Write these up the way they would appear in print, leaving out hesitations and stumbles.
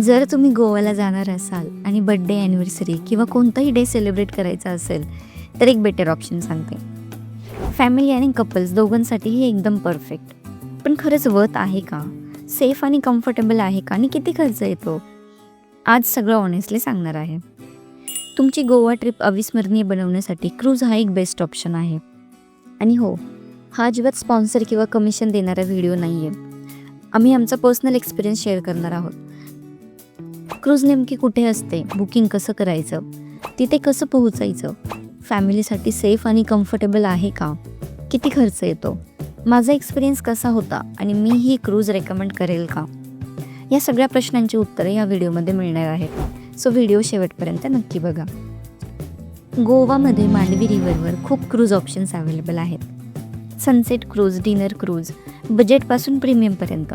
जर तुम्ही गोव्याला जाणार असाल आणि बर्थडे ॲनिव्हर्सरी किंवा कोणताही डे सेलिब्रेट करायचा असेल तर एक बेटर ऑप्शन सांगते. फॅमिली आणि कपल्स दोघांसाठी हे एकदम परफेक्ट. पण खरंच वर्थ आहे का? सेफ आणि कम्फर्टेबल आहे का? आणि किती खर्च येतो? आज सगळं ऑनेस्टली सांगणार आहे. तुमची गोवा ट्रिप अविस्मरणीय बनवण्यासाठी क्रूज हा एक बेस्ट ऑप्शन आहे. आणि हो, हा अजिबात स्पॉन्सर किंवा कमिशन देणारा व्हिडिओ नाही आहे. आम्ही आमचा पर्सनल एक्सपिरियन्स शेअर करणार आहोत. क्रूज नेमकी कुठे असते, बुकिंग कसं करायचं, तिथे कसं पोहोचायचं, फॅमिलीसाठी सेफ आणि कम्फर्टेबल आहे का, किती खर्च येतो, माझा एक्सपिरियन्स कसा होता आणि मी ही क्रूज रेकमेंड करेल का, या सगळ्या प्रश्नांची उत्तरे या व्हिडिओमध्ये मिळणार आहेत. सो व्हिडिओ शेवटपर्यंत नक्की बघा. गोवामध्ये मांडवी रिव्हरवर खूप क्रूज ऑप्शन्स अवेलेबल आहेत. सनसेट क्रूज, डिनर क्रूज, बजेटपासून प्रीमियमपर्यंत.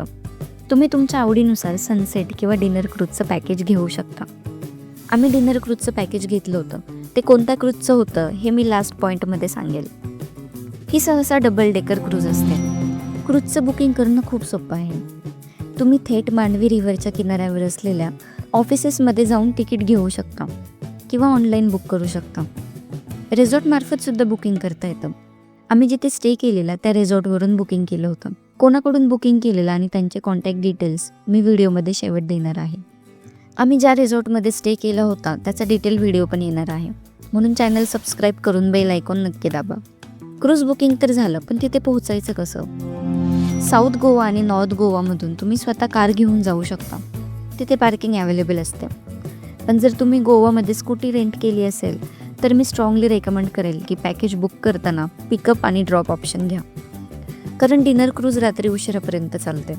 तुम्ही तुमच्या आवडीनुसार सनसेट किंवा डिनर क्रूजचं पॅकेज घेऊ शकता. आम्ही डिनर क्रूजचं पॅकेज घेतलं होतं. ते कोणत्या क्रूजचं होतं हे मी लास्ट पॉईंटमध्ये सांगेल. ही सहसा डबल डेकर क्रूज असते. क्रूजचं बुकिंग करणं खूप सोपं आहे. तुम्ही थेट मांडवी रिव्हरच्या किनाऱ्यावर असलेल्या ऑफिसेसमध्ये जाऊन तिकीट घेऊ शकता किंवा ऑनलाईन बुक करू शकता. रिसॉर्टमार्फत सुद्धा बुकिंग करता येतं. आम्ही जिथे स्टे केलेला त्या रिसॉर्टवरून बुकिंग केलं होतं. कोणाकडून बुकिंग केलेलं आणि त्यांचे कॉन्टॅक्ट डिटेल्स मी व्हिडिओमध्ये शेवट देणार आहे. आम्ही ज्या रिसॉर्टमध्ये स्टे केला होता त्याचा डिटेल व्हिडिओ पण येणार आहे, म्हणून चॅनल सबस्क्राईब करून बेल आयकॉन नक्की दाबा. क्रूज बुकिंग तर झालं, पण तिथे पोहोचायचं कसं? साऊथ गोवा आणि नॉर्थ गोवामधून तुम्ही स्वतः कार घेऊन जाऊ शकता. तिथे पार्किंग अवेलेबल असते. पण जर तुम्ही गोवामध्ये स्कूटी रेंट केली असेल तर मी स्ट्रॉंगली रेकमेंड करेल की पॅकेज बुक करताना पिकअप आणि ड्रॉप ऑप्शन घ्या. कारण डिनर क्रूज रात्री उशिरापर्यंत चालते.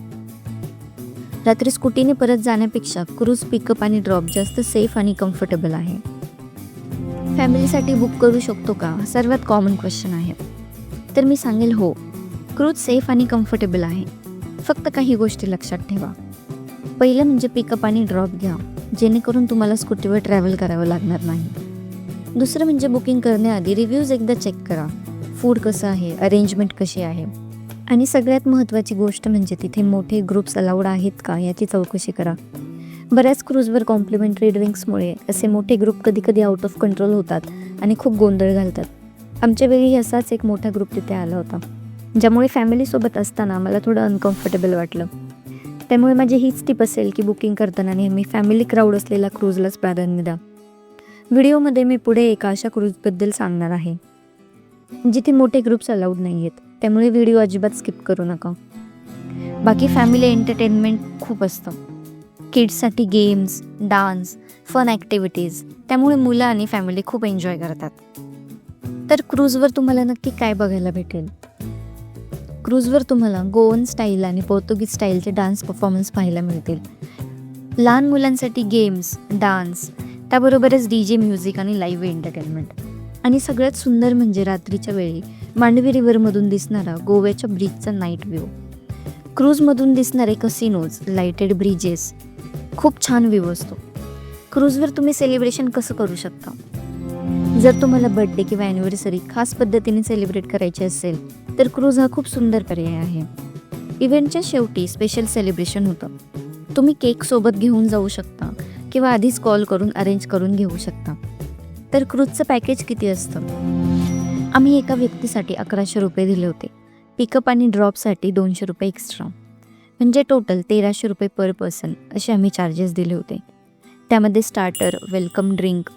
रात्री स्कूटीने परत जाण्यापेक्षा क्रूज पिकअप आणि ड्रॉप जास्त सेफ आणि कम्फर्टेबल आहे. फॅमिलीसाठी बुक करू शकतो का, सर्वात कॉमन क्वेश्चन आहे. तर मी सांगेल हो, क्रूज सेफ आणि कम्फर्टेबल आहे. फक्त काही गोष्टी लक्षात ठेवा. पहिलं म्हणजे पिकअप आणि ड्रॉप घ्या, जेणेकरून तुम्हाला स्कूटीवर ट्रॅव्हल करावं लागणार नाही. दुसरं म्हणजे बुकिंग करण्याआधी रिव्ह्यूज एकदा चेक करा. फूड कसं आहे, अरेंजमेंट कशी आहे, आणि सगळ्यात महत्त्वाची गोष्ट म्हणजे तिथे मोठे ग्रुप्स अलाउड आहेत का याची चौकशी करा. बऱ्याच क्रूजवर कॉम्प्लिमेंटरी ड्रिंक्समुळे असे मोठे ग्रुप कधीकधी आउट ऑफ कंट्रोल होतात आणि खूप गोंधळ घालतात. आमच्या वेळी असाच एक मोठा ग्रुप तिथे आला होता, ज्यामुळे फॅमिलीसोबत असताना मला थोडं अनकम्फर्टेबल वाटलं. त्यामुळे माझी हीच टिप असेल की बुकिंग करताना नेहमी फॅमिली क्राऊड असलेल्या क्रूजलाच प्राधान्य द्या. व्हिडिओमध्ये मी पुढे एका अशा क्रूजबद्दल सांगणार आहे जिथे मोठे ग्रुप्स अलाउड नाही आहेत, त्यामुळे व्हिडिओ अजिबात स्किप करू नका. बाकी फॅमिली एंटरटेनमेंट खूप असतं. किड्ससाठी गेम्स, डान्स, फन ॲक्टिव्हिटीज, त्यामुळे मुलं आणि फॅमिली खूप एन्जॉय करतात. तर क्रूजवर तुम्हाला नक्की काय बघायला भेटेल? क्रूजवर तुम्हाला गोवन स्टाईल आणि पोर्तुगीज स्टाईलचे डान्स परफॉर्मन्स पाहायला मिळतील. लहान मुलांसाठी गेम्स, डान्स, त्याबरोबरच DJ म्युझिक आणि लाईव्ह एंटरटेनमेंट. आणि सगळ्यात सुंदर म्हणजे रात्रीच्या वेळी मांडवी रिव्हरमधून दिसणारा गोव्याच्या ब्रिजचा नाईट व्ह्यू. क्रूजमधून दिसणारे कसिनोज, लाईटेड ब्रिजेस, खूप छान व्ह्यू असतो. क्रूजवर तुम्ही सेलिब्रेशन कसं करू शकता? जर तुम्हाला बर्थडे किंवा ॲनिव्हर्सरी खास पद्धतीने सेलिब्रेट करायची असेल तर क्रूज हा खूप सुंदर पर्याय आहे. इव्हेंटच्या शेवटी स्पेशल सेलिब्रेशन होतं. तुम्ही केक सोबत घेऊन जाऊ शकता किंवा आधीच कॉल करून अरेंज करून घेऊ शकता. तर क्रूजचं पॅकेज किती असतं? आम्ही एका व्यक्तीसाठी 1100 रुपये दिले होते. पिकअप आणि ड्रॉपसाठी 200 रुपये एक्स्ट्रा, म्हणजे टोटल 1300 रुपये पर पर्सन असे आम्ही चार्जेस दिले होते. त्यामध्ये starter, welcome drink,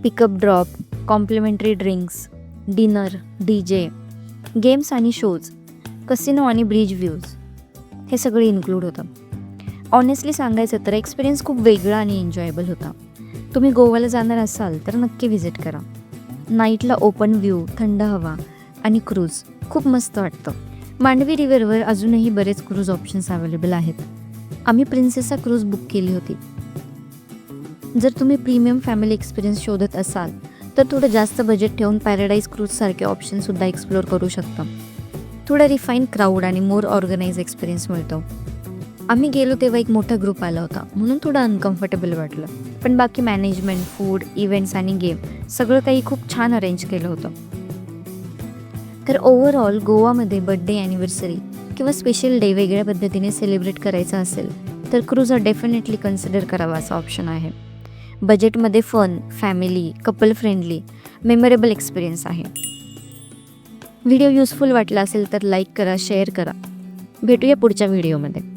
pickup drop, complimentary drinks, dinner, DJ, games आणि शोज, कसिनो आणि ब्रिज व्ह्यूज हे सगळे इन्क्लूड होतं. ऑनेस्टली सांगायचं तर एक्सपिरियन्स खूप वेगळा आणि एन्जॉयबल होता. तुम्ही गोव्याला जाणार असाल तर नक्की व्हिजिट करा. नाईटला ओपन व्ह्यू, थंड हवा आणि क्रूज खूप मस्त वाटतं. मांडवी रिव्हरवर अजूनही बरेच क्रूज ऑप्शन्स अवेलेबल आहेत. आम्ही प्रिन्सेसा क्रूज बुक केली होती. जर तुम्ही प्रीमियम फॅमिली एक्सपिरियन्स शोधत असाल तर थोडं जास्त बजेट ठेवून पॅराडाईज क्रूजसारखे ऑप्शनसुद्धा एक्सप्लोअर करू शकता. थोडा रिफाईन क्राऊड आणि मोर ऑर्गनाइज एक्सपिरियन्स मिळतो. आम्ही गेलो तेव्हा एक मोठा ग्रुप आला होता, म्हणून थोडं अनकम्फर्टेबल वाटलं. पण बाकी मॅनेजमेंट, फूड, इव्हेंट्स आणि गेम सगळं काही खूप छान अरेंज केलं होतं. तर ओव्हरऑल गोवामध्ये बर्थडे, ॲनिव्हर्सरी किंवा स्पेशल डे वेगळ्या पद्धतीने सेलिब्रेट करायचा असेल तर क्रूझर डेफिनेटली कन्सिडर करावा असा ऑप्शन आहे. बजेटमध्ये fun, family, couple friendly, memorable experience आहे. व्हिडिओ युजफुल वाटला असेल तर लाईक करा, शेअर करा. भेटूया पुढच्या व्हिडिओमध्ये.